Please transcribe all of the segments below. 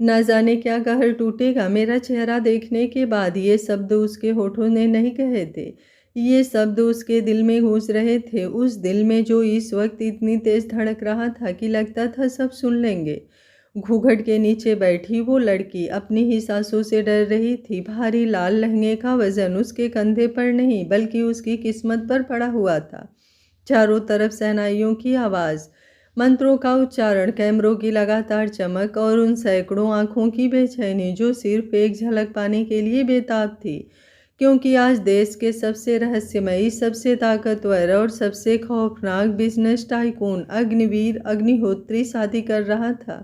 ना जाने क्या कहर टूटेगा मेरा चेहरा देखने के बाद। ये शब्द उसके होठों ने नहीं कहे थे, ये शब्द उसके दिल में गूंज रहे थे। उस दिल में जो इस वक्त इतनी तेज धड़क रहा था कि लगता था सब सुन लेंगे। घूंघट के नीचे बैठी वो लड़की अपनी ही सांसों से डर रही थी। भारी लाल लहंगे का वजन उसके कंधे पर नहीं बल्कि उसकी किस्मत पर पड़ा हुआ था। चारों तरफ शहनाइयों की आवाज़, मंत्रों का उच्चारण, कैमरों की लगातार चमक और उन सैकड़ों आंखों की बेचैनी जो सिर्फ एक झलक पाने के लिए बेताब थी। क्योंकि आज देश के सबसे रहस्यमयी, सबसे ताकतवर और सबसे खौफनाक बिजनेस टाइकून अग्निवीर अग्निहोत्री शादी कर रहा था।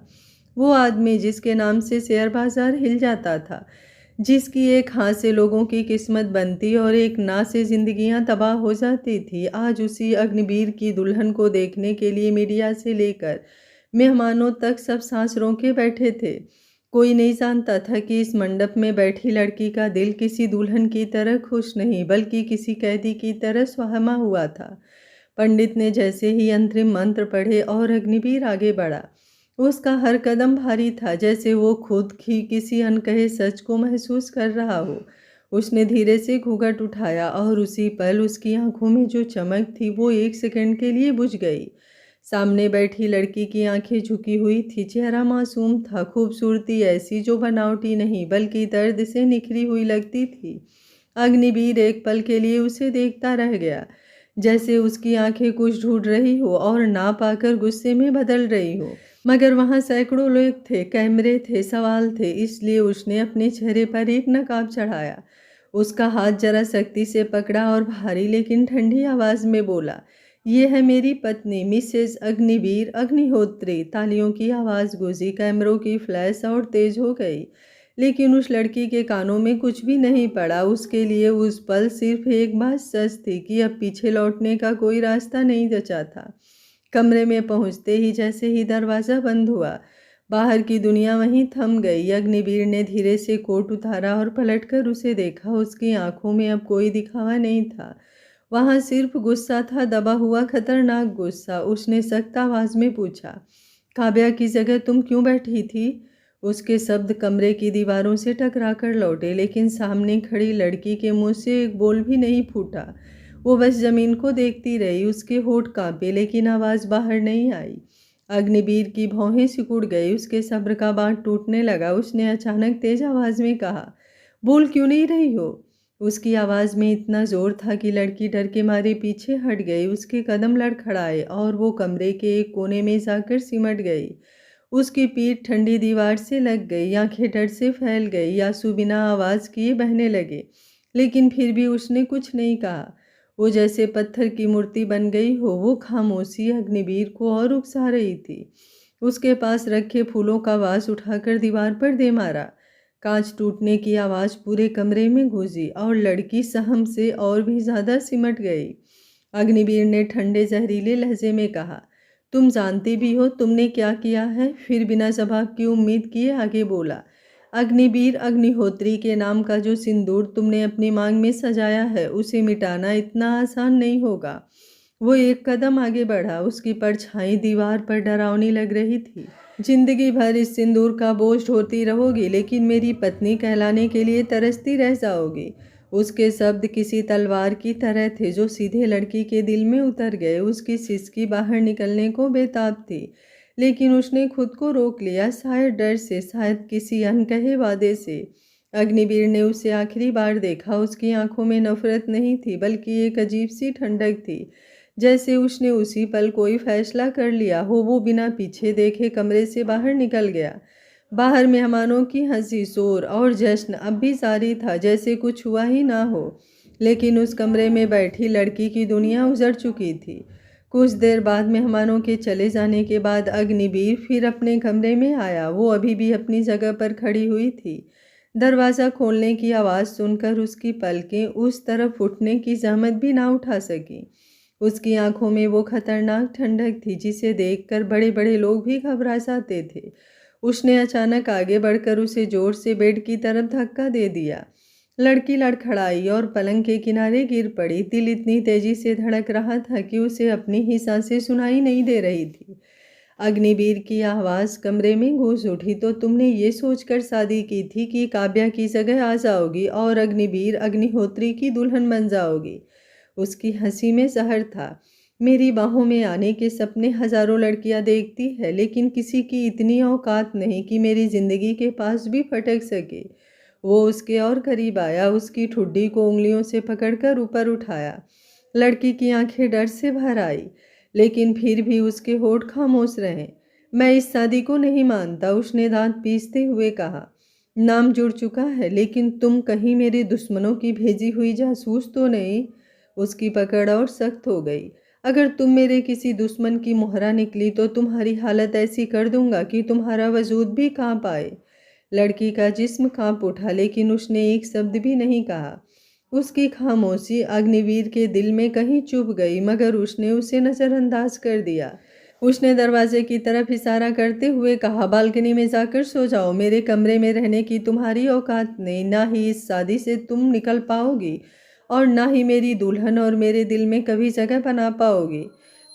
वो आदमी जिसके नाम से शेयर बाजार हिल जाता था, जिसकी एक हाँ से लोगों की किस्मत बनती और एक ना से जिंदगियां तबाह हो जाती थी, आज उसी अग्निवीर की दुल्हन को देखने के लिए मीडिया से लेकर मेहमानों तक सब सांस रोके बैठे थे। कोई नहीं जानता था कि इस मंडप में बैठी लड़की का दिल किसी दुल्हन की तरह खुश नहीं बल्कि किसी कैदी की तरह सुहामा हुआ था। पंडित ने जैसे ही अंतरिम मंत्र पढ़े और अग्निवीर आगे बढ़ा, उसका हर कदम भारी था, जैसे वो खुद ही किसी अनकहे सच को महसूस कर रहा हो। उसने धीरे से घूंघट उठाया और उसी पल उसकी आंखों में जो चमक थी वो एक सेकंड के लिए बुझ गई। सामने बैठी लड़की की आंखें झुकी हुई थी, चेहरा मासूम था, खूबसूरती ऐसी जो बनावटी नहीं बल्कि दर्द से निखरी हुई लगती थी। अग्निवीर एक पल के लिए उसे देखता रह गया, जैसे उसकी आंखें कुछ ढूंढ रही हो और ना पाकर गुस्से में बदल रही हो। मगर वहां सैकड़ों लोग थे, कैमरे थे, सवाल थे, इसलिए उसने अपने चेहरे पर एक नकाब चढ़ाया। उसका हाथ जरा सख्ती से पकड़ा और भारी लेकिन ठंडी आवाज में बोला, ये है मेरी पत्नी मिसेस अग्निवीर अग्निहोत्री। तालियों की आवाज गूंजी, कैमरों की फ्लैश और तेज हो गई, लेकिन उस लड़की के कानों में कुछ भी नहीं पड़ा। उसके लिए उस पल सिर्फ एक बात सच थी कि अब पीछे लौटने का कोई रास्ता नहीं बचा था। कमरे में पहुंचते ही जैसे ही दरवाज़ा बंद हुआ, बाहर की दुनिया वहीं थम गई। अग्निवीर ने धीरे से कोट उतारा और पलटकर उसे देखा। उसकी आंखों में अब कोई दिखावा नहीं था, वहां सिर्फ गुस्सा था, दबा हुआ खतरनाक गुस्सा। उसने सख्त आवाज में पूछा, काव्या की जगह तुम क्यों बैठी थी? उसके शब्द कमरे की दीवारों से टकरा कर लौटे, लेकिन सामने खड़ी लड़की के मुंह से एक बोल भी नहीं फूटा। वो बस जमीन को देखती रही, उसके होठ कांपे लेकिन आवाज बाहर नहीं आई। अग्निवीर की भौहें सिकुड़ गई, उसके सब्र का बांध टूटने लगा। उसने अचानक तेज आवाज में कहा, बोल क्यों नहीं रही हो? उसकी आवाज में इतना जोर था कि लड़की डर के मारे पीछे हट गई। उसके कदम लड़खड़ाए और वो कमरे के एक कोने में जाकर सिमट गई। उसकी पीठ ठंडी दीवार से लग गई, आंखें डर से फैल गई, आंसू बिना आवाज किए बहने लगे, लेकिन फिर भी उसने कुछ नहीं कहा। वो जैसे पत्थर की मूर्ति बन गई हो। वो खामोशी अग्निवीर को और उकसा रही थी। उसके पास रखे फूलों का वास उठाकर दीवार पर दे मारा। कांच टूटने की आवाज पूरे कमरे में गूंजी और लड़की सहम से और भी ज्यादा सिमट गई। अग्निवीर ने ठंडे जहरीले लहजे में कहा, तुम जानती भी हो तुमने क्या किया है? फिर बिना जवाब की उम्मीद किए आगे बोला, अग्निवीर अग्निहोत्री के नाम का जो सिंदूर तुमने अपनी मांग में सजाया है उसे मिटाना इतना आसान नहीं होगा। वो एक कदम आगे बढ़ा, उसकी परछाई दीवार पर डरावनी लग रही थी। जिंदगी भर इस सिंदूर का बोझ ढोती रहोगी, लेकिन मेरी पत्नी कहलाने के लिए तरसती रह जाओगी। उसके शब्द किसी तलवार की तरह थे जो सीधे लड़की के दिल में उतर गए। उसकी सिसकी बाहर निकलने को बेताब थी, लेकिन उसने खुद को रोक लिया, शायद डर से, शायद किसी अनकहे वादे से। अग्निवीर ने उसे आखिरी बार देखा। उसकी आंखों में नफरत नहीं थी बल्कि एक अजीब सी ठंडक थी, जैसे उसने उसी पल कोई फैसला कर लिया हो। वो बिना पीछे देखे कमरे से बाहर निकल गया। बाहर मेहमानों की हंसी, शोर और जश्न अब भी जारी था, जैसे कुछ हुआ ही ना हो। लेकिन उस कमरे में बैठी लड़की की दुनिया उजड़ चुकी थी। कुछ देर बाद मेहमानों के चले जाने के बाद अग्निवीर फिर अपने कमरे में आया। वो अभी भी अपनी जगह पर खड़ी हुई थी। दरवाज़ा खोलने की आवाज़ सुनकर उसकी पलकें उस तरफ उठने की जहमत भी ना उठा सकी। उसकी आंखों में वो खतरनाक ठंडक थी जिसे देखकर बड़े बड़े लोग भी घबरा जाते थे। उसने अचानक आगे बढ़कर उसे जोर से बेड की तरफ धक्का दे दिया। लड़की लड़खड़ाई और पलंग के किनारे गिर पड़ी। दिल इतनी तेजी से धड़क रहा था कि उसे अपनी ही सांसें सुनाई नहीं दे रही थी। अग्निवीर की आवाज़ कमरे में घुस उठी। तो तुमने ये सोचकर शादी की थी कि काव्या की जगह आ जाओगी और अग्निवीर अग्निहोत्री की दुल्हन बन जाओगी। उसकी हंसी में जहर था। मेरी बाहों में आने के सपने हजारों लड़कियां देखती है, लेकिन किसी की इतनी औकात नहीं कि मेरी जिंदगी के पास भी फटक सके। वो उसके और करीब आया, उसकी ठुड्डी को उंगलियों से पकड़कर ऊपर उठाया। लड़की की आंखें डर से भर आई, लेकिन फिर भी उसके होठ खामोश रहे। मैं इस शादी को नहीं मानता, उसने दांत पीसते हुए कहा। नाम जुड़ चुका है, लेकिन तुम कहीं मेरे दुश्मनों की भेजी हुई जासूस तो नहीं? उसकी पकड़ और सख्त हो गई। अगर तुम मेरे किसी दुश्मन की मोहरा निकली तो तुम्हारी हालत ऐसी कर दूंगा कि तुम्हारा वजूद भी कांप आए। लड़की का जिस्म कांप उठा, लेकिन उसने एक शब्द भी नहीं कहा। उसकी खामोशी अग्निवीर के दिल में कहीं चुभ गई, मगर उसने उसे नजरअंदाज कर दिया। उसने दरवाजे की तरफ इशारा करते हुए कहा, बालकनी में जाकर सो जाओ। मेरे कमरे में रहने की तुम्हारी औकात नहीं। ना ही इस शादी से तुम निकल पाओगी और ना ही मेरी दुल्हन और मेरे दिल में कभी जगह बना पाओगी।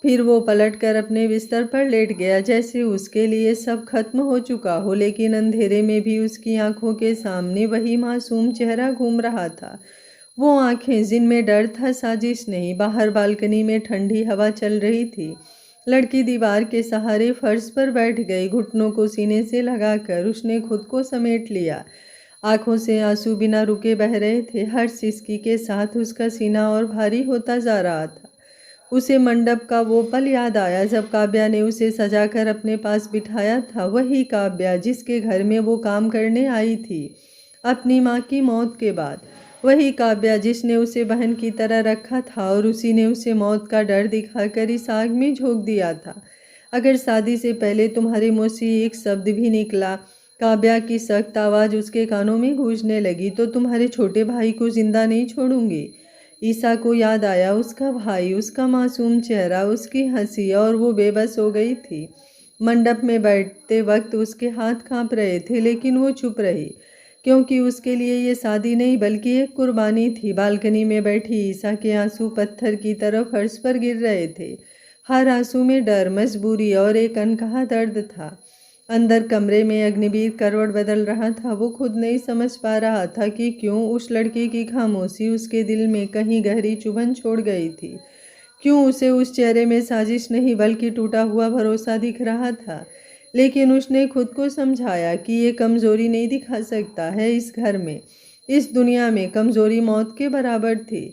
फिर वो पलटकर अपने बिस्तर पर लेट गया, जैसे उसके लिए सब खत्म हो चुका हो। लेकिन अंधेरे में भी उसकी आंखों के सामने वही मासूम चेहरा घूम रहा था। वो आंखें जिनमें डर था, साजिश नहीं। बाहर बालकनी में ठंडी हवा चल रही थी। लड़की दीवार के सहारे फर्श पर बैठ गई। घुटनों को सीने से लगाकर उसने खुद को समेट लिया। आंखों से आंसू बिना रुके बह रहे थे। हर सिसकी के साथ उसका सीना और भारी होता जा रहा था। उसे मंडप का वो पल याद आया जब काव्या ने उसे सजाकर अपने पास बिठाया था। वही काव्या जिसके घर में वो काम करने आई थी अपनी माँ की मौत के बाद। वही काव्या जिसने उसे बहन की तरह रखा था और उसी ने उसे मौत का डर दिखाकर इस आग में झोंक दिया था। अगर शादी से पहले तुम्हारे मुँह से एक शब्द भी निकला, काव्या की सख्त आवाज़ उसके कानों में गूंजने लगी, तो तुम्हारे छोटे भाई को जिंदा नहीं छोड़ूंगी। ईसा को याद आया, उसका भाई, उसका मासूम चेहरा, उसकी हंसी, और वो बेबस हो गई थी। मंडप में बैठते वक्त उसके हाथ कांप रहे थे, लेकिन वो चुप रही, क्योंकि उसके लिए ये शादी नहीं बल्कि एक कुर्बानी थी। बालकनी में बैठी ईसा के आंसू पत्थर की तरह फर्श पर गिर रहे थे। हर आंसू में डर, मजबूरी और एक अनकहा दर्द था। अंदर कमरे में अग्निवीर करवट बदल रहा था। वो खुद नहीं समझ पा रहा था कि क्यों उस लड़की की खामोशी उसके दिल में कहीं गहरी चुभन छोड़ गई थी। क्यों उसे उस चेहरे में साजिश नहीं बल्कि टूटा हुआ भरोसा दिख रहा था। लेकिन उसने खुद को समझाया कि ये कमज़ोरी नहीं दिखा सकता है। इस घर में, इस दुनिया में कमज़ोरी मौत के बराबर थी।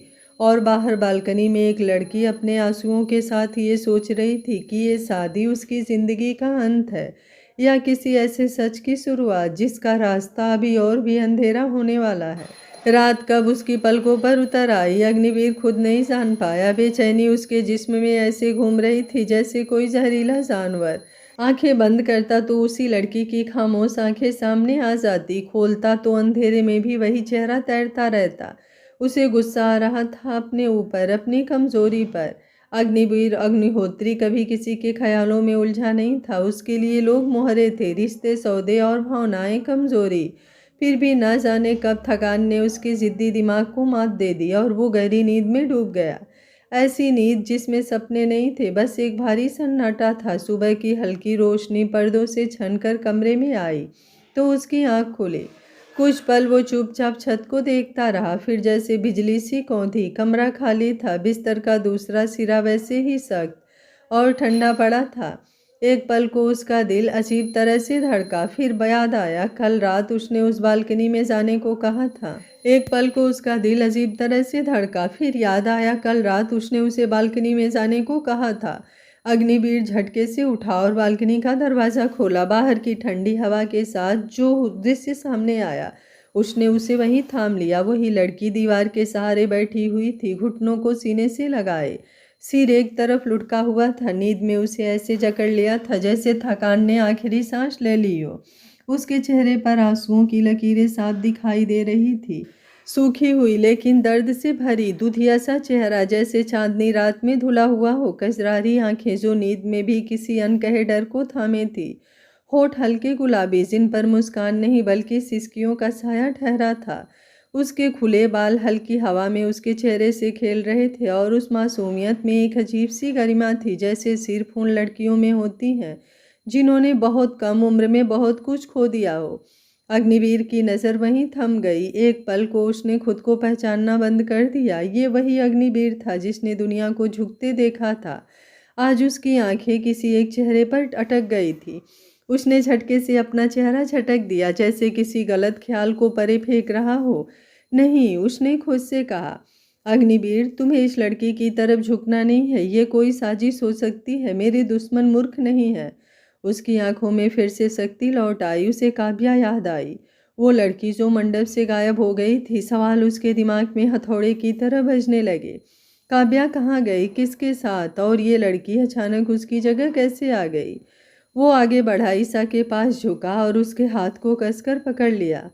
और बाहर बालकनी में एक लड़की अपने आंसुओं के साथ ये सोच रही थी कि ये शादी उसकी ज़िंदगी का अंत है या किसी ऐसे सच की शुरुआत जिसका रास्ता अभी और भी अंधेरा होने वाला है। रात कब उसकी पलकों पर उतर आई, अग्निवीर खुद नहीं जान पाया। बेचैनी उसके जिस्म में ऐसे घूम रही थी जैसे कोई जहरीला जानवर। आंखें बंद करता तो उसी लड़की की खामोश आंखें सामने आ जाती, खोलता तो अंधेरे में भी वही चेहरा तैरता रहता। उसे गुस्सा आ रहा था अपने ऊपर, अपनी कमजोरी पर। अग्निवीर अग्निहोत्री कभी किसी के ख्यालों में उलझा नहीं था। उसके लिए लोग मोहरे थे, रिश्ते, सौदे और भावनाएं कमजोरी। फिर भी न जाने कब थकान ने उसके जिद्दी दिमाग को मात दे दी और वो गहरी नींद में डूब गया। ऐसी नींद जिसमें सपने नहीं थे, बस एक भारी सन्नाटा था। सुबह की हल्की रोशनी पर्दों से छनकर कमरे में आई तो उसकी आंख खुली। कुछ पल वो चुपचाप छत को देखता रहा, फिर जैसे बिजली सी कौंधी। कमरा खाली था, बिस्तर का दूसरा सिरा वैसे ही सख्त और ठंडा पड़ा था। एक पल को उसका दिल अजीब तरह से धड़का, फिर याद आया कल रात उसने उस बालकनी में जाने को कहा था। एक पल को उसका दिल अजीब तरह से धड़का, फिर याद आया कल रात उसने उसे बालकनी में जाने को कहा था। अग्निवीर झटके से उठा और बालकनी का दरवाज़ा खोला। बाहर की ठंडी हवा के साथ जो दृश्य सामने आया, उसने उसे वहीं थाम लिया। वही लड़की दीवार के सहारे बैठी हुई थी, घुटनों को सीने से लगाए, सिर एक तरफ लुढ़का हुआ था। नींद में उसे ऐसे जकड़ लिया था जैसे थकान ने आखिरी सांस ले ली हो। उसके चेहरे पर आंसुओं की लकीरें साफ दिखाई दे रही थी, सूखी हुई लेकिन दर्द से भरी। दुधिया सा चेहरा जैसे चांदनी रात में धुला हुआ हो। कजरारी आंखें जो नींद में भी किसी अनकहे डर को थामे थी। होठ हल्के गुलाबी, जिन पर मुस्कान नहीं बल्कि सिसकियों का साया ठहरा था। उसके खुले बाल हल्की हवा में उसके चेहरे से खेल रहे थे और उस मासूमियत में एक अजीब सी गरिमा थी, जैसे सिर्फ उन लड़कियों में होती है जिन्होंने बहुत कम उम्र में बहुत कुछ खो दिया हो। अग्निवीर की नज़र वहीं थम गई। एक पल को उसने खुद को पहचानना बंद कर दिया। ये वही अग्निवीर था जिसने दुनिया को झुकते देखा था। आज उसकी आंखें किसी एक चेहरे पर अटक गई थी। उसने झटके से अपना चेहरा झटक दिया, जैसे किसी गलत ख्याल को परे फेंक रहा हो। नहीं, उसने खुद से कहा, अग्निवीर, तुम्हें इस लड़की की तरफ झुकना नहीं है। ये कोई साजिश हो सकती है, मेरे दुश्मन मूर्ख नहीं है। उसकी आंखों में फिर से शक्ति लौट आई। उसे काव्या याद आई, वो लड़की जो मंडप से गायब हो गई थी। सवाल उसके दिमाग में हथौड़े की तरह बजने लगे। काव्या कहाँ गई, किसके साथ, और ये लड़की अचानक उसकी जगह कैसे आ गई? वो आगे बढ़ा, ईसा के पास झुका और उसके हाथ को कसकर पकड़ लिया।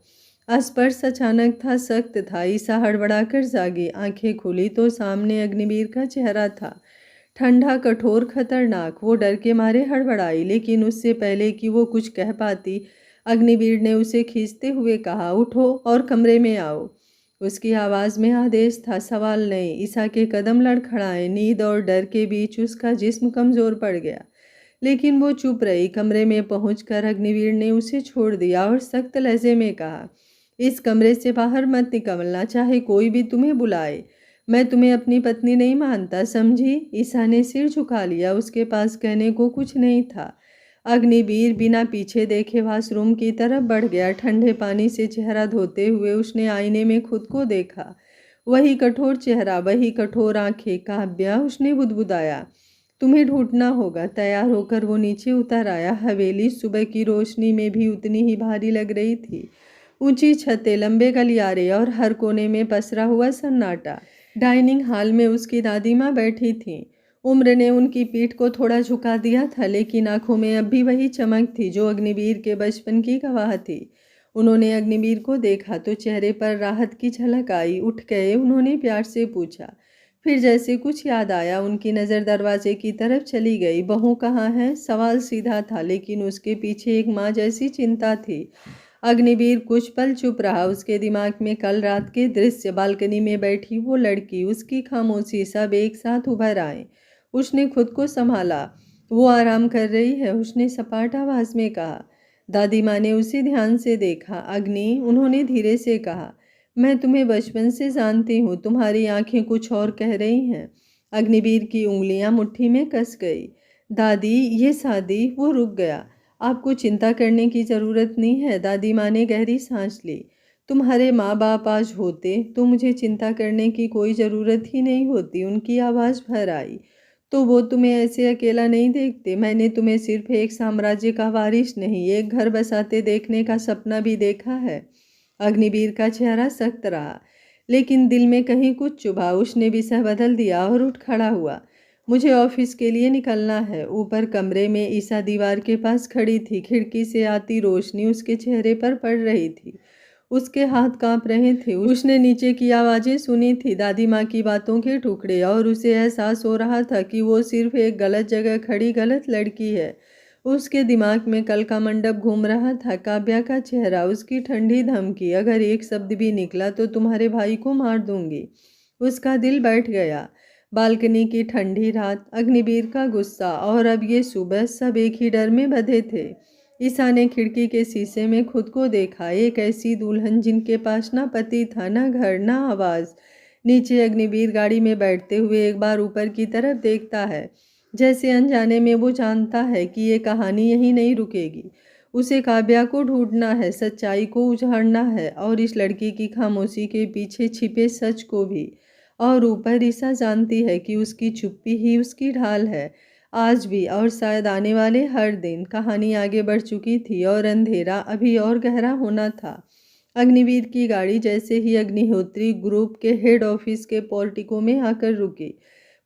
स्पर्श अचानक था, सख्त था। ईसा हड़बड़ाकर जागी। आंखें खुली तो सामने अग्निवीर का चेहरा था, ठंडा, कठोर, खतरनाक। वो डर के मारे हड़बड़ाई, लेकिन उससे पहले कि वो कुछ कह पाती, अग्निवीर ने उसे खींचते हुए कहा, उठो और कमरे में आओ। उसकी आवाज़ में आदेश था, सवाल नहीं। ईसा के कदम लड़खड़ाए। नींद और डर के बीच उसका जिस्म कमज़ोर पड़ गया, लेकिन वो चुप रही। कमरे में पहुंचकर अग्निवीर ने उसे छोड़ दिया और सख्त लहजे में कहा, इस कमरे से बाहर मत निकलना, चाहे कोई भी तुम्हें बुलाए। मैं तुम्हें अपनी पत्नी नहीं मानता, समझी? ईसा ने सिर झुका लिया। उसके पास कहने को कुछ नहीं था। अग्निवीर बिना पीछे देखे वॉशरूम की तरफ बढ़ गया। ठंडे पानी से चेहरा धोते हुए उसने आईने में खुद को देखा। वही कठोर चेहरा, वही कठोर आंखें। काव्या, उसने बुदबुदाया, तुम्हें ढूंढना होगा। तैयार होकर वो नीचे उतर आया। हवेली सुबह की रोशनी में भी उतनी ही भारी लग रही थी। ऊंची छतें, लंबे गलियारे और हर कोने में पसरा हुआ सन्नाटा। डाइनिंग हॉल में उसकी दादी माँ बैठी थीं। उम्र ने उनकी पीठ को थोड़ा झुका दिया था, लेकिन आंखों में अब भी वही चमक थी जो अग्निवीर के बचपन की गवाह थी। उन्होंने अग्निवीर को देखा तो चेहरे पर राहत की झलक आई। उठ गए? उन्होंने प्यार से पूछा। फिर जैसे कुछ याद आया, उनकी नज़र दरवाजे की तरफ चली गई। बहू कहाँ है? सवाल सीधा था, लेकिन उसके पीछे एक माँ जैसी चिंता थी। अग्निवीर कुछ पल चुप रहा। उसके दिमाग में कल रात के दृश्य, बालकनी में बैठी वो लड़की, उसकी खामोशी, सब एक साथ उभर आए। उसने खुद को संभाला। वो आराम कर रही है, उसने सपाट आवाज में कहा। दादी माँ ने उसे ध्यान से देखा। अग्नि, उन्होंने धीरे से कहा, मैं तुम्हें बचपन से जानती हूँ। तुम्हारी आंखें कुछ और कह रही हैं। अग्निवीर की उंगलियां मुट्ठी में कस गई। दादी, ये शादी? वो रुक गया। आपको चिंता करने की ज़रूरत नहीं है। दादी माँ ने गहरी सांस ली। तुम्हारे माँ बाप आज होते तो मुझे चिंता करने की कोई ज़रूरत ही नहीं होती। उनकी आवाज़ भर आई। तो वो तुम्हें ऐसे अकेला नहीं देखते। मैंने तुम्हें सिर्फ एक साम्राज्य का वारिस नहीं, एक घर बसाते देखने का सपना भी देखा है। अग्निवीर का चेहरा सख्त रहा, लेकिन दिल में कहीं कुछ चुभा। उसने विषय बदल दिया और उठ खड़ा हुआ। मुझे ऑफिस के लिए निकलना है। ऊपर कमरे में ईसा दीवार के पास खड़ी थी। खिड़की से आती रोशनी उसके चेहरे पर पड़ रही थी। उसके हाथ कांप रहे थे। उसने नीचे की आवाज़ें सुनी थी, दादी माँ की बातों के टुकड़े, और उसे एहसास हो रहा था कि वो सिर्फ एक गलत जगह खड़ी गलत लड़की है। उसके दिमाग में कल का मंडप घूम रहा था, काव्या का चेहरा, उसकी ठंडी धमकी, अगर एक शब्द भी निकला तो तुम्हारे भाई को मार दूंगी। उसका दिल बैठ गया। बालकनी की ठंडी रात, अग्निवीर का गुस्सा, और अब ये सुबह, सब एक ही डर में बंधे थे। ईसा ने खिड़की के शीशे में खुद को देखा, एक ऐसी दुल्हन जिनके पास ना पति था, ना घर, ना आवाज़। नीचे अग्निवीर गाड़ी में बैठते हुए एक बार ऊपर की तरफ देखता है, जैसे अनजाने में वो जानता है कि ये कहानी यहीं नहीं रुकेगी। उसे काव्या को ढूंढना है, सच्चाई को उजाड़ना है, और इस लड़की की खामोशी के पीछे छिपे सच को भी। और ऊपर ईसा जानती है कि उसकी चुप्पी ही उसकी ढाल है। आज भी, और शायद आने वाले हर दिन। कहानी आगे बढ़ चुकी थी और अंधेरा अभी और गहरा होना था। अग्निवीर की गाड़ी जैसे ही अग्निहोत्री ग्रुप के हेड ऑफिस के पोर्टिको में आकर रुकी,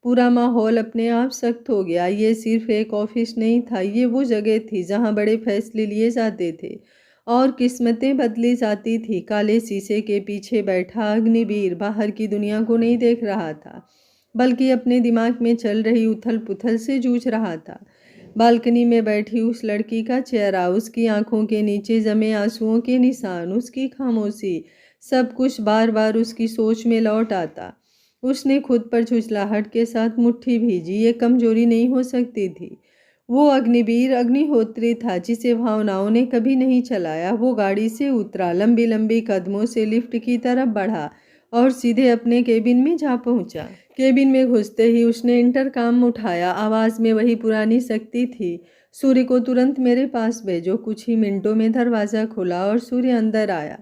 पूरा माहौल अपने आप सख्त हो गया। ये सिर्फ एक ऑफिस नहीं था, ये वो जगह थी जहां बड़े फैसले लिए जाते थे और किस्मतें बदली जाती थी। काले शीशे के पीछे बैठा अग्निवीर बाहर की दुनिया को नहीं देख रहा था, बल्कि अपने दिमाग में चल रही उथल पुथल से जूझ रहा था। बालकनी में बैठी उस लड़की का चेहरा, उसकी आंखों के नीचे जमे आंसुओं के निशान, उसकी खामोशी, सब कुछ बार बार उसकी सोच में लौट आता। उसने खुद पर झुंझलाहट के साथ मुट्ठी भीजी। ये कमजोरी नहीं हो सकती थी, वो अग्निवीर अग्निहोत्री था जिसे भावनाओं ने कभी नहीं चलाया। वो गाड़ी से उतरा, लंबी लंबी कदमों से लिफ्ट की तरफ बढ़ा और सीधे अपने केबिन में जा पहुंचा। केबिन में घुसते ही उसने इंटरकॉम उठाया। आवाज में वही पुरानी शक्ति थी, सूर्य को तुरंत मेरे पास भेजो। कुछ ही मिनटों में दरवाज़ा खुला और सूर्य अंदर आया।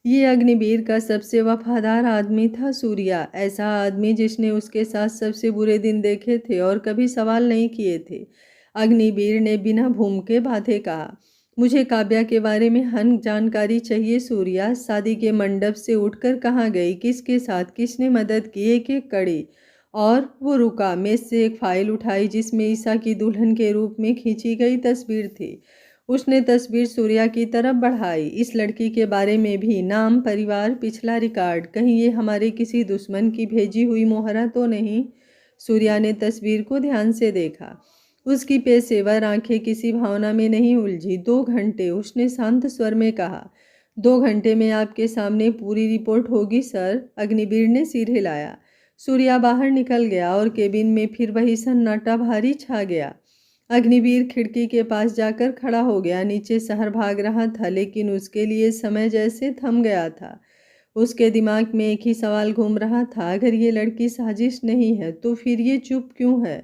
ये अग्निवीर का सबसे वफादार आदमी था सूर्या, ऐसा आदमी जिसने उसके साथ सबसे बुरे दिन देखे थे और कभी सवाल नहीं किए थे। अग्निवीर ने बिना भूम के बातें कहा, मुझे काव्या के बारे में हन जानकारी चाहिए सूर्या। शादी के मंडप से उठकर कहाँ गई, किसके साथ, किसने मदद की, एक एक कड़ी। और वो रुका, मेज से एक फाइल उठाई जिसमें ईसा की दुल्हन के रूप में खींची गई तस्वीर थी। उसने तस्वीर सूर्या की तरफ बढ़ाई। इस लड़की के बारे में भी नाम, परिवार, पिछला रिकॉर्ड, कहीं ये हमारे किसी दुश्मन की भेजी हुई मोहरा तो नहीं। सूर्या ने तस्वीर को ध्यान से देखा। उसकी पेशेवर आंखें किसी भावना में नहीं उलझी। 2 घंटे, उसने शांत स्वर में कहा। 2 घंटे में आपके सामने पूरी रिपोर्ट होगी सर। अग्निवीर ने सिर हिलाया। सूर्या बाहर निकल गया और केबिन में फिर वही सन्नाटा भारी छा गया। अग्निवीर खिड़की के पास जाकर खड़ा हो गया। नीचे शहर भाग रहा था, लेकिन उसके लिए समय जैसे थम गया था। उसके दिमाग में एक ही सवाल घूम रहा था, अगर ये लड़की साजिश नहीं है तो फिर ये चुप क्यों है,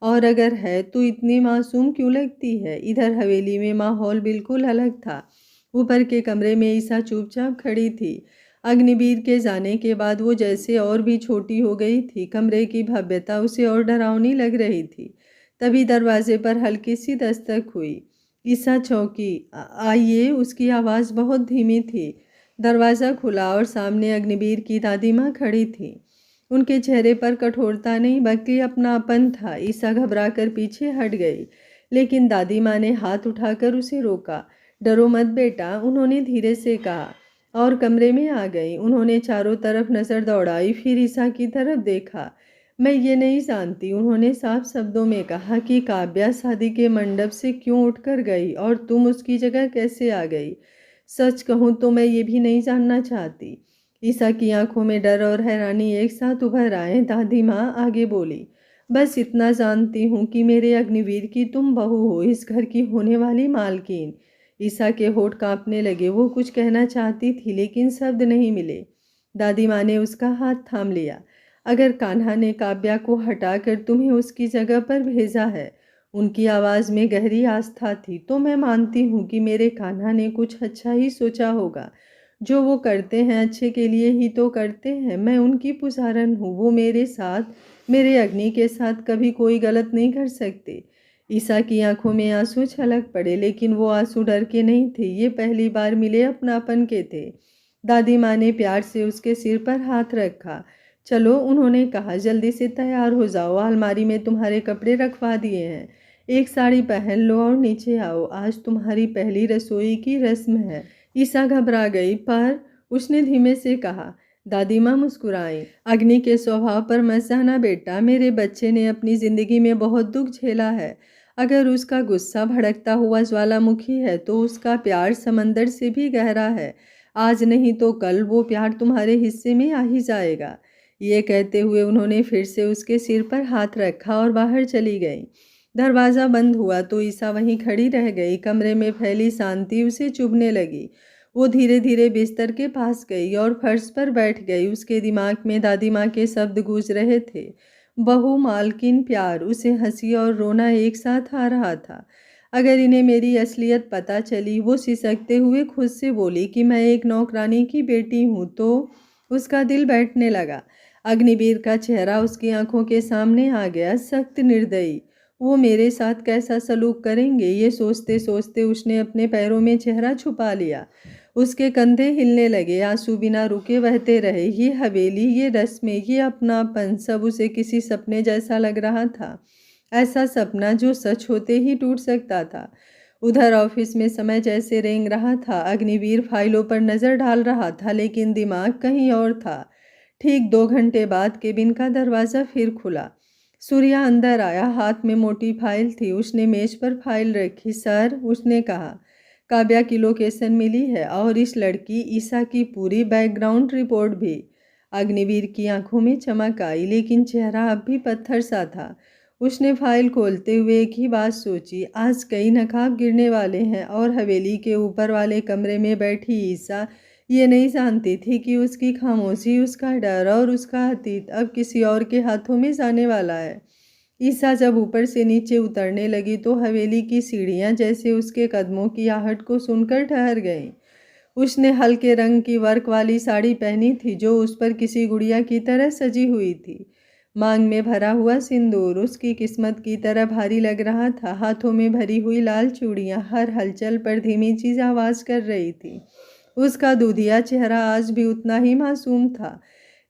और अगर है तो इतनी मासूम क्यों लगती है। इधर हवेली में माहौल बिल्कुल अलग था। ऊपर के कमरे में ईसा चुपचाप खड़ी थी। अग्निवीर के जाने के बाद वो जैसे और भी छोटी हो गई थी। कमरे की भव्यता उसे और डरावनी लग रही थी। तभी दरवाजे पर हल्की सी दस्तक हुई। ईसा चौंकी। आइए, उसकी आवाज़ बहुत धीमी थी। दरवाज़ा खुला और सामने अग्निवीर की दादी माँ खड़ी थी। उनके चेहरे पर कठोरता नहीं बल्कि अपनापन था। ईसा घबराकर पीछे हट गई, लेकिन दादी माँ ने हाथ उठाकर उसे रोका। डरो मत बेटा, उन्होंने धीरे से कहा, और कमरे में आ गई। उन्होंने चारों तरफ नज़र दौड़ाई, फिर ईसा की तरफ देखा। मैं ये नहीं जानती, उन्होंने साफ शब्दों में कहा, कि काव्या शादी के मंडप से क्यों उठकर गई और तुम उसकी जगह कैसे आ गई। सच कहूँ तो मैं ये भी नहीं जानना चाहती। ईसा की आंखों में डर और हैरानी एक साथ उभर आए। दादी माँ आगे बोली, बस इतना जानती हूँ कि मेरे अग्निवीर की तुम बहू हो, इस घर की होने वाली मालकिन। ईसा के होठ कांपने लगे। वो कुछ कहना चाहती थी, लेकिन शब्द नहीं मिले। दादी माँ ने उसका हाथ थाम लिया। अगर कान्हा ने काव्या को हटाकर तुम्हें उसकी जगह पर भेजा है, उनकी आवाज़ में गहरी आस्था थी, तो मैं मानती हूँ कि मेरे कान्हा ने कुछ अच्छा ही सोचा होगा। जो वो करते हैं अच्छे के लिए ही तो करते हैं। मैं उनकी पुजारन हूँ। वो मेरे साथ, मेरे अग्नि के साथ कभी कोई गलत नहीं कर सकते। ईसा की आंखों में आंसू छलक पड़े, लेकिन वो आंसू डर के नहीं थे, ये पहली बार मिले अपनापन के थे। दादी माँ ने प्यार से उसके सिर पर हाथ रखा। चलो, उन्होंने कहा, जल्दी से तैयार हो जाओ, अलमारी में तुम्हारे कपड़े रखवा दिए हैं। एक साड़ी पहन लो और नीचे आओ, आज तुम्हारी पहली रसोई की रस्म है। ईसा घबरा गई, पर उसने धीमे से कहा। दादी माँ मुस्कुराई। अग्नि के स्वभाव पर मत जाना बेटा, मेरे बच्चे ने अपनी जिंदगी में बहुत दुख झेला है। अगर उसका गुस्सा भड़कता हुआ ज्वालामुखी है तो उसका प्यार समंदर से भी गहरा है। आज नहीं तो कल वो प्यार तुम्हारे हिस्से में आ ही जाएगा। ये कहते हुए उन्होंने फिर से उसके सिर पर हाथ रखा और बाहर चली गई। दरवाज़ा बंद हुआ तो ईसा वहीं खड़ी रह गई। कमरे में फैली शांति उसे चुभने लगी। वो धीरे धीरे बिस्तर के पास गई और फर्श पर बैठ गई। उसके दिमाग में दादी माँ के शब्द गूंज रहे थे, बहू, मालकिन, प्यार। उसे हंसी और रोना एक साथ आ रहा था। अगर इन्हें मेरी असलियत पता चली, वो सिसकते हुए खुद से बोली, कि मैं एक नौकरानी की बेटी हूँ, तो उसका दिल बैठने लगा। अग्निवीर का चेहरा उसकी आंखों के सामने आ गया, सख्त, निर्दयी। वो मेरे साथ कैसा सलूक करेंगे, ये सोचते सोचते उसने अपने पैरों में चेहरा छुपा लिया। उसके कंधे हिलने लगे, आंसू बिना रुके बहते रहे। ये हवेली, ये रस्में, ये अपनापन, सब उसे किसी सपने जैसा लग रहा था। ऐसा सपना जो सच होते ही टूट सकता था। उधर ऑफिस में समय जैसे रेंग रहा था। अग्निवीर फाइलों पर नज़र डाल रहा था, लेकिन दिमाग कहीं और था। ठीक 2 घंटे बाद केबिन का दरवाज़ा फिर खुला। सूर्या अंदर आया। हाथ में मोटी फाइल थी। उसने मेज पर फाइल रखी। सर, उसने कहा, काव्या की लोकेशन मिली है और इस लड़की ईसा की पूरी बैकग्राउंड रिपोर्ट भी। अग्निवीर की आंखों में चमक आई, लेकिन चेहरा अब भी पत्थर सा था। उसने फाइल खोलते हुए एक ही बात सोची, आज कई नकाब गिरने वाले हैं। और हवेली के ऊपर वाले कमरे में बैठी ईसा ये नहीं जानती थी कि उसकी खामोशी, उसका डर और उसका अतीत अब किसी और के हाथों में जाने वाला है। ईसा जब ऊपर से नीचे उतरने लगी तो हवेली की सीढ़ियां जैसे उसके कदमों की आहट को सुनकर ठहर गईं। उसने हल्के रंग की वर्क वाली साड़ी पहनी थी जो उस पर किसी गुड़िया की तरह सजी हुई थी। मांग में भरा हुआ सिंदूर उसकी किस्मत की तरह भारी लग रहा था। हाथों में भरी हुई लाल चूड़ियां हर हलचल पर धीमी चीज आवाज कर रही थी। उसका दूधिया चेहरा आज भी उतना ही मासूम था,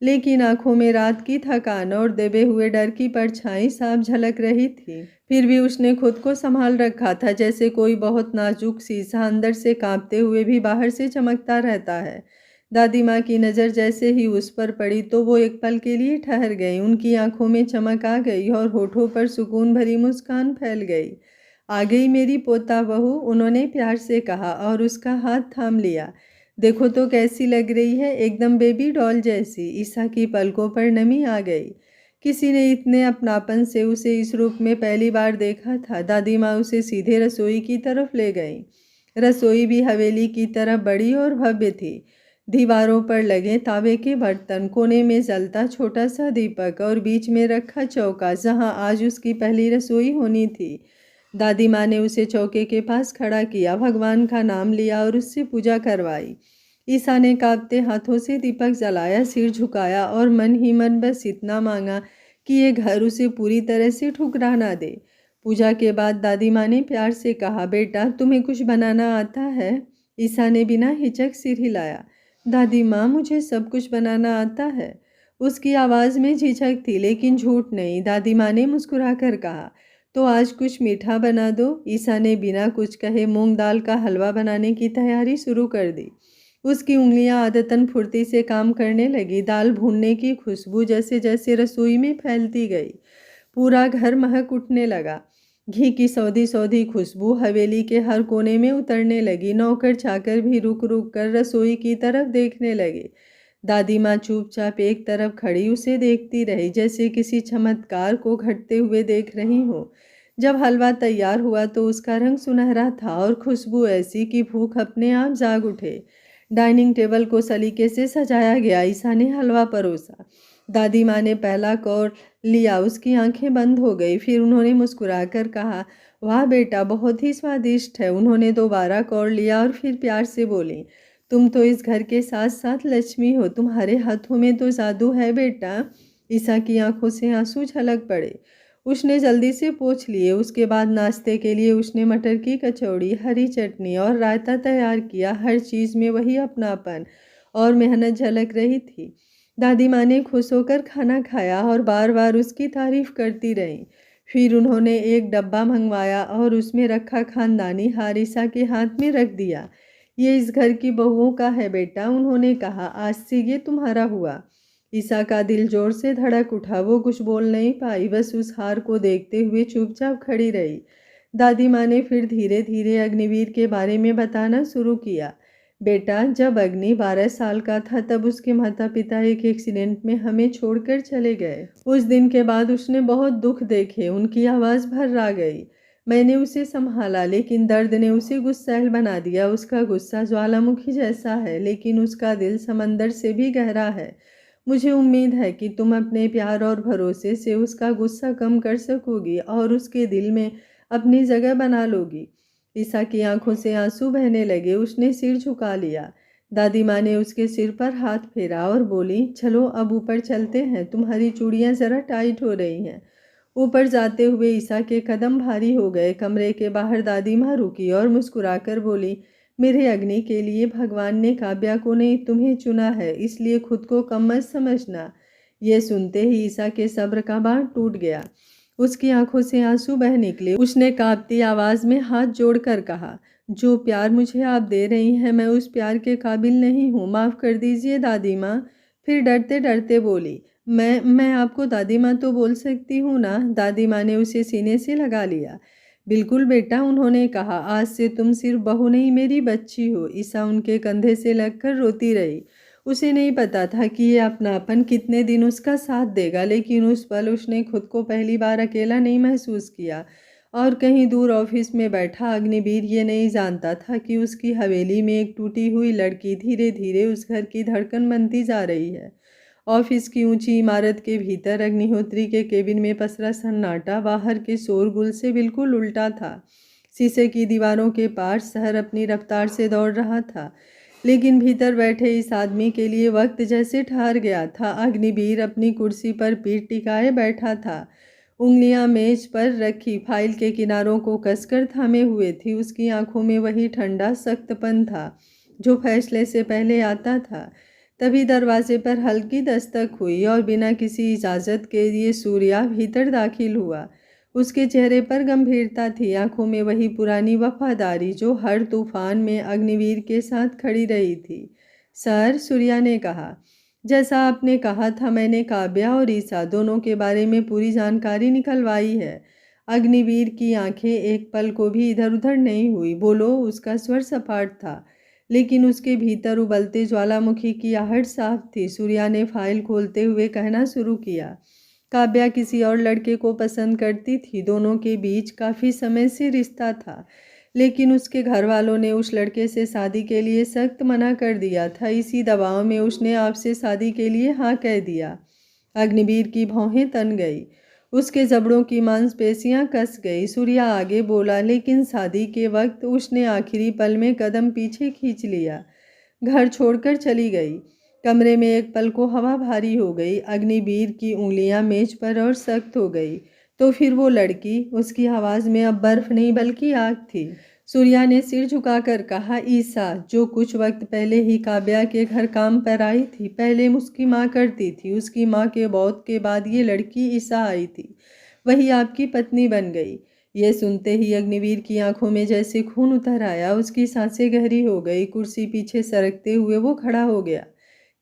लेकिन आंखों में रात की थकान और दबे हुए डर की परछाई साफ झलक रही थी। फिर भी उसने खुद को संभाल रखा था, जैसे कोई बहुत नाजुक शीशा अंदर से कांपते हुए भी बाहर से चमकता रहता है। दादी माँ की नज़र जैसे ही उस पर पड़ी तो वो एक पल के लिए ठहर गई। उनकी आंखों में चमक आ गई और होठों पर सुकून भरी मुस्कान फैल गई। आ गई मेरी पोता बहू, उन्होंने प्यार से कहा और उसका हाथ थाम लिया। देखो तो कैसी लग रही है, एकदम बेबी डॉल जैसी। ईसा की पलकों पर नमी आ गई। किसी ने इतने अपनापन से उसे इस रूप में पहली बार देखा था। दादी माँ उसे सीधे रसोई की तरफ ले गई। रसोई भी हवेली की तरह बड़ी और भव्य थी। दीवारों पर लगे तांबे के बर्तन, कोने में जलता छोटा सा दीपक और बीच में रखा चौका जहाँ आज उसकी पहली रसोई होनी थी। दादी माँ ने उसे चौके के पास खड़ा किया, भगवान का नाम लिया और उससे पूजा करवाई। ईसा ने कांपते हाथों से दीपक जलाया, सिर झुकाया और मन ही मन बस इतना मांगा कि ये घर उसे पूरी तरह से ठुकरा ना दे। पूजा के बाद दादी माँ ने प्यार से कहा, बेटा तुम्हें कुछ बनाना आता है? ईसा ने बिना हिचक सिर हिलाया। दादी माँ, मुझे सब कुछ बनाना आता है। उसकी आवाज़ में झिझक थी, लेकिन झूठ नहीं। दादी माँ ने मुस्कुराकर कहा, तो आज कुछ मीठा बना दो। ईसा ने बिना कुछ कहे मूंग दाल का हलवा बनाने की तैयारी शुरू कर दी। उसकी उंगलियां आदतन फुर्ती से काम करने लगी। दाल भूनने की खुशबू जैसे जैसे रसोई में फैलती गई, पूरा घर महक उठने लगा। घी की सौधी सौधी खुशबू हवेली के हर कोने में उतरने लगी। नौकर चाकर भी रुक रुक कर रसोई की तरफ देखने लगे। दादी माँ चुपचाप एक तरफ खड़ी उसे देखती रही, जैसे किसी चमत्कार को घटते हुए देख रही हो। जब हलवा तैयार हुआ तो उसका रंग सुनहरा था और खुशबू ऐसी कि भूख अपने आप जाग उठे। डाइनिंग टेबल को सलीके से सजाया गया। ईसा ने हलवा परोसा। दादी माँ ने पहला कौर लिया, उसकी आंखें बंद हो गई। फिर उन्होंने मुस्कुराकर कहा, वाह बेटा, बहुत ही स्वादिष्ट है। उन्होंने दोबारा कौर लिया और फिर प्यार से बोली, तुम तो इस घर के साथ साथ लक्ष्मी हो, तुम्हारे हाथों में तो जादू है बेटा। ईसा की आंखों से आंसू छलक पड़े। उसने जल्दी से पोंछ लिए। उसके बाद नाश्ते के लिए उसने मटर की कचौड़ी, हरी चटनी और रायता तैयार किया। हर चीज़ में वही अपनापन और मेहनत झलक रही थी। दादी माँ ने खुश होकर खाना खाया और बार बार उसकी तारीफ करती रही। फिर उन्होंने एक डब्बा मंगवाया और उसमें रखा खानदानी हार ईसा के हाथ में रख दिया। ये इस घर की बहुओं का है बेटा, उन्होंने कहा, आज से ये तुम्हारा हुआ। ईसा का दिल जोर से धड़क उठा। वो कुछ बोल नहीं पाई, बस उस हार को देखते हुए चुपचाप खड़ी रही। दादी माँ ने फिर धीरे धीरे अग्निवीर के बारे में बताना शुरू किया। बेटा, जब अग्नि 12 साल का था तब उसके माता पिता एक एक्सीडेंट में हमें छोड़कर चले गए। उस दिन के बाद उसने बहुत दुख देखे। उनकी आवाज़ भर्रा गई। मैंने उसे संभाला, लेकिन दर्द ने उसे गुस्सैल बना दिया। उसका गुस्सा ज्वालामुखी जैसा है, लेकिन उसका दिल समंदर से भी गहरा है। मुझे उम्मीद है कि तुम अपने प्यार और भरोसे से उसका गुस्सा कम कर सकोगी और उसके दिल में अपनी जगह बना लोगी। ईसा की आंखों से आंसू बहने लगे। उसने सिर झुका लिया। दादी माँ ने उसके सिर पर हाथ फेरा और बोली, चलो अब ऊपर चलते हैं, तुम्हारी चूड़ियाँ ज़रा टाइट हो रही हैं। ऊपर जाते हुए ईसा के कदम भारी हो गए। कमरे के बाहर दादी माँ रुकी और मुस्कुराकर बोली, मेरे अग्नि के लिए भगवान ने काव्या को नहीं तुम्हें चुना है, इसलिए खुद को कम मत समझना। ये सुनते ही ईसा के सब्र का बांध टूट गया। उसकी आंखों से आंसू बह निकले। उसने कांपती आवाज़ में हाथ जोड़कर कहा, जो प्यार मुझे आप दे रही हैं मैं उस प्यार के काबिल नहीं हूँ, माफ़ कर दीजिए दादी माँ। फिर डरते डरते बोली, मैं आपको दादी माँ तो बोल सकती हूँ ना? दादी माँ ने उसे सीने से लगा लिया। बिल्कुल बेटा, उन्होंने कहा, आज से तुम सिर्फ बहू नहीं मेरी बच्ची हो। ईसा उनके कंधे से लगकर रोती रही। उसे नहीं पता था कि ये अपनापन कितने दिन उसका साथ देगा, लेकिन उस पल उसने खुद को पहली बार अकेला नहीं महसूस किया। और कहीं दूर ऑफिस में बैठा अग्निवीर ये नहीं जानता था कि उसकी हवेली में एक टूटी हुई लड़की धीरे धीरे उस घर की धड़कन बनती जा रही है। ऑफिस की ऊंची इमारत के भीतर अग्निहोत्री के केबिन में पसरा सन्नाटा बाहर के शोरगुल से बिल्कुल उल्टा था। शीशे की दीवारों के पार शहर अपनी रफ्तार से दौड़ रहा था, लेकिन भीतर बैठे इस आदमी के लिए वक्त जैसे ठहर गया था। अग्निवीर अपनी कुर्सी पर पीठ टिकाए बैठा था, उंगलियां मेज पर रखी फाइल के किनारों को कसकर थामे हुए थी। उसकी आंखों में वही ठंडा सख्तपन था जो फैसले से पहले आता था। तभी दरवाजे पर हल्की दस्तक हुई और बिना किसी इजाज़त के ये सूर्या भीतर दाखिल हुआ। उसके चेहरे पर गंभीरता थी, आंखों में वही पुरानी वफादारी जो हर तूफान में अग्निवीर के साथ खड़ी रही थी। सर, सूर्या ने कहा, जैसा आपने कहा था मैंने काव्या और ईसा दोनों के बारे में पूरी जानकारी निकलवाई है। अग्निवीर की आंखें एक पल को भी इधर उधर नहीं हुई। बोलो, उसका स्वर सपाट था, लेकिन उसके भीतर उबलते ज्वालामुखी की आहट साफ थी। सूर्या ने फाइल खोलते हुए कहना शुरू किया, काव्या किसी और लड़के को पसंद करती थी। दोनों के बीच काफ़ी समय से रिश्ता था, लेकिन उसके घर वालों ने उस लड़के से शादी के लिए सख्त मना कर दिया था। इसी दबाव में उसने आपसे शादी के लिए हाँ कह दिया। अग्निवीर की भौहें तन गई, उसके जबड़ों की मांसपेशियां कस गई। सूर्या आगे बोला, लेकिन शादी के वक्त उसने आखिरी पल में कदम पीछे खींच लिया, घर छोड़कर चली गई। कमरे में एक पल को हवा भारी हो गई। अग्निवीर की उंगलियां मेज पर और सख्त हो गई। तो फिर वो लड़की? उसकी आवाज़ में अब बर्फ नहीं बल्कि आग थी। सूर्या ने सिर झुकाकर कहा, ईसा, जो कुछ वक्त पहले ही काव्या के घर काम पर आई थी। पहले उसकी माँ करती थी, उसकी माँ के मौत के बाद ये लड़की ईसा आई थी, वही आपकी पत्नी बन गई। ये सुनते ही अग्निवीर की आंखों में जैसे खून उतर आया, उसकी सांसें गहरी हो गई। कुर्सी पीछे सरकते हुए वो खड़ा हो गया।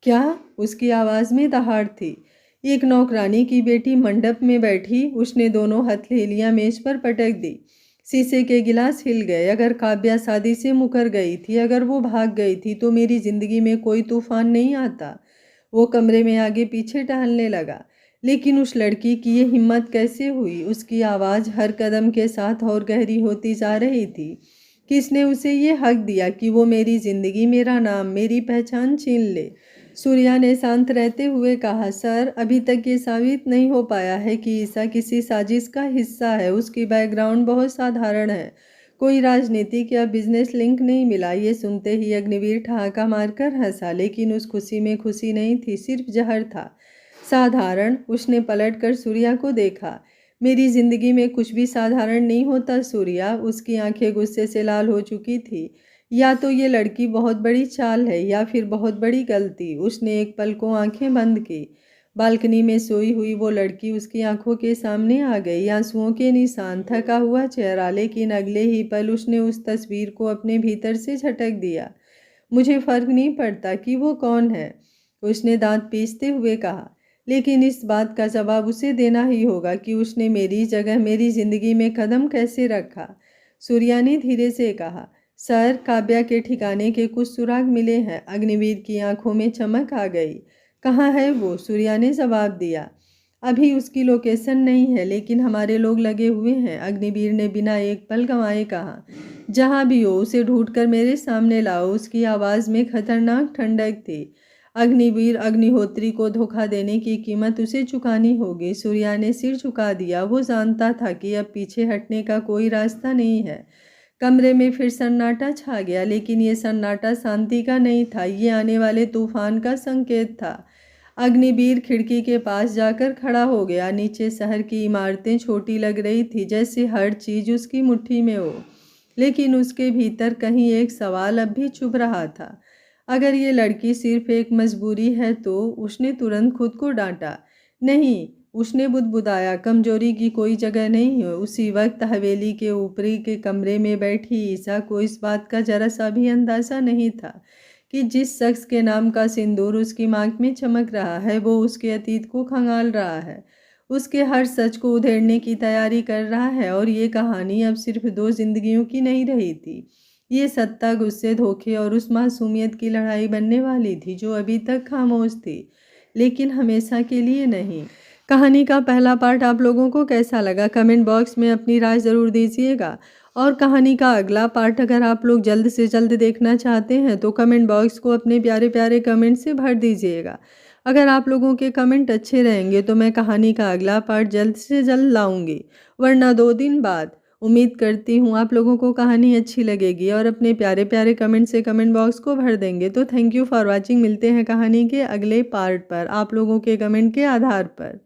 क्या? उसकी आवाज़ में दहाड़ थी। एक नौकरानी की बेटी मंडप में बैठी, उसने दोनों हथेलियां मेज पर पटक दी। शीशे के गिलास हिल गए। अगर काव्या शादी से मुकर गई थी, अगर वो भाग गई थी, तो मेरी जिंदगी में कोई तूफान नहीं आता। वो कमरे में आगे पीछे टहलने लगा। लेकिन उस लड़की की ये हिम्मत कैसे हुई? उसकी आवाज़ हर कदम के साथ और गहरी होती जा रही थी। किसने उसे ये हक दिया कि वो मेरी जिंदगी, मेरा नाम, मेरी पहचान छीन ले? सूर्या ने शांत रहते हुए कहा, सर, अभी तक ये साबित नहीं हो पाया है कि ईसा किसी साजिश का हिस्सा है। उसकी बैकग्राउंड बहुत साधारण है, कोई राजनीतिक या बिजनेस लिंक नहीं मिला। ये सुनते ही अग्निवीर ठहाका मारकर हंसा, लेकिन उस खुशी में खुशी नहीं थी, सिर्फ जहर था। साधारण? उसने पलटकर सूर्या को देखा। मेरी जिंदगी में कुछ भी साधारण नहीं होता सूर्या। उसकी आंखें गुस्से से लाल हो चुकी थी। या तो ये लड़की बहुत बड़ी चाल है या फिर बहुत बड़ी गलती। उसने एक पल को आंखें बंद की। बालकनी में सोई हुई वो लड़की उसकी आंखों के सामने आ गई, आंसुओं के निशान, थका हुआ चेहरा। लेकिन अगले ही पल उसने उस तस्वीर को अपने भीतर से झटक दिया। मुझे फर्क नहीं पड़ता कि वो कौन है, उसने दांत पीसते हुए कहा, लेकिन इस बात का जवाब उसे देना ही होगा कि उसने मेरी जगह मेरी जिंदगी में कदम कैसे रखा। सूर्या ने धीरे से कहा, सर, काव्या के ठिकाने के कुछ सुराग मिले हैं। अग्निवीर की आंखों में चमक आ गई। कहाँ है वो? सूर्या ने जवाब दिया, अभी उसकी लोकेशन नहीं है, लेकिन हमारे लोग लगे हुए हैं। अग्निवीर ने बिना एक पल गंवाए कहा, जहाँ भी हो उसे ढूंढकर मेरे सामने लाओ। उसकी आवाज़ में खतरनाक ठंडक थी। अग्निवीर अग्निहोत्री को धोखा देने की कीमत उसे चुकानी होगी। सूर्या ने सिर झुका दिया। वो जानता था कि अब पीछे हटने का कोई रास्ता नहीं है। कमरे में फिर सन्नाटा छा गया, लेकिन ये सन्नाटा शांति का नहीं था, ये आने वाले तूफान का संकेत था। अग्निवीर खिड़की के पास जाकर खड़ा हो गया। नीचे शहर की इमारतें छोटी लग रही थी, जैसे हर चीज़ उसकी मुट्ठी में हो, लेकिन उसके भीतर कहीं एक सवाल अब भी चुभ रहा था। अगर ये लड़की सिर्फ एक मजबूरी है तो? उसने तुरंत खुद को डांटा। नहीं, उसने बुदबुदाया, कमजोरी की कोई जगह नहीं है। उसी वक्त हवेली के ऊपरी के कमरे में बैठी ईसा को इस बात का जरा सा भी अंदाज़ा नहीं था कि जिस शख्स के नाम का सिंदूर उसकी आंख में चमक रहा है, वो उसके अतीत को खंगाल रहा है, उसके हर सच को उधेड़ने की तैयारी कर रहा है। और ये कहानी अब सिर्फ दो जिंदगियों की नहीं रही थी, ये सत्ता, गुस्से, धोखे और उस मासूमियत की लड़ाई बनने वाली थी जो अभी तक खामोश थी, लेकिन हमेशा के लिए नहीं। कहानी का पहला पार्ट आप लोगों को कैसा लगा? कमेंट बॉक्स में अपनी राय ज़रूर दीजिएगा। और कहानी का अगला पार्ट अगर आप लोग जल्द से जल्द देखना चाहते हैं तो कमेंट बॉक्स को अपने प्यारे प्यारे कमेंट से भर दीजिएगा। अगर आप लोगों के कमेंट अच्छे रहेंगे तो मैं कहानी का अगला पार्ट जल्द से जल्द लाऊंगी, वरना 2 दिन बाद। उम्मीद करती हूँ आप लोगों को कहानी अच्छी लगेगी और अपने प्यारे प्यारे कमेंट से कमेंट बॉक्स को भर देंगे। तो थैंक यू फॉर वॉचिंग। मिलते हैं कहानी के अगले पार्ट पर आप लोगों के कमेंट के आधार पर।